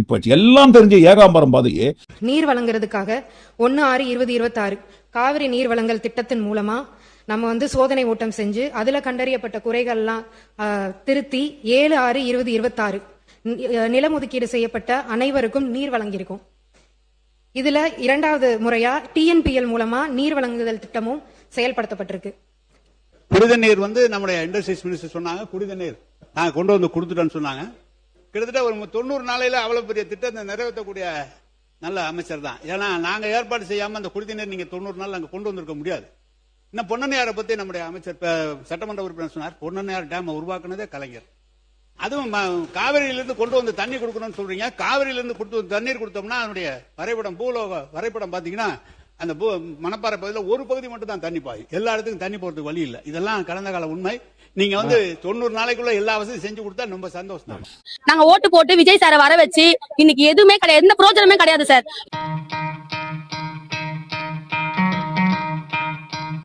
போச்சு. எல்லாம் தெரிஞ்ச ஏகாம்பரம் பாதையே நீர் வழங்குறதுக்காக 1/6/2026 காவிரி நீர் வழங்கல் திட்டத்தின் மூலமா நம்ம சோதனை ஓட்டம் செஞ்சு அதுல கண்டறியப்பட்ட குறைகள்லாம் திருத்தி 7/6/2026 நிலம் ஒதுக்கீடு செய்யப்பட்ட அனைவருக்கும் நீர் வழங்கியிருக்கும். இதுல இரண்டாவது முறையா TNPL மூலமா நீர் வழங்குதல் திட்டமும் செயல்படுத்தப்பட்டிருக்கு. குடித நீர் நம்முடைய இண்டஸ்ட்ரீஸ் மினிஸ்டர் சொன்னாங்க, குடித நீர் நாங்க கொண்டு வந்து கொடுத்துட்டோம்னு சொன்னாங்க. கிட்டத்தட்ட ஒரு 90 நாளையில அவ்வளவு பெரிய திட்டத்தை நிறைவேற்றக்கூடிய நல்ல அமைச்சர் தான். ஏன்னா நாங்க ஏற்பாடு செய்யாம அந்த குடித நீர் நீங்க 90 நாள் அங்க கொண்டு வந்திருக்க முடியாது. இன்னும் பொன்னனையாரை பத்தி நம்முடைய அமைச்சர் சட்டமன்ற உறுப்பினர் சொன்னார். பொன்னனையார் டேம் உருவாக்குனதே கலைஞர். அதுவும் காவிரியிலிருந்து கொண்டு வந்து தண்ணி கொடுக்கணும்னு சொல்றீங்க. காவிரியிலிருந்து தண்ணீர் கொடுத்தோம்னா அதனுடைய வரைபடம் பூலோக வரைபடம் பாத்தீங்கன்னா அந்த மணப்பாறை பகுதியில் ஒரு பகுதி மட்டும் தான் தண்ணி பாய், எல்லா இடத்துக்கும் தண்ணி போறதுக்கு வழி இல்லை. இதெல்லாம் கடந்த கால உண்மை. நீங்க 90 நாளைக்குள்ள எல்லா வசதியும் செஞ்சு கொடுத்தா ரொம்ப சந்தோஷம் தான். நாங்க ஓட்டு போட்டு விஜய் சாரை வர வச்சு இன்னைக்கு எதுவுமே கிடையாது, எந்த பிரோஜனமே கிடையாது சார்.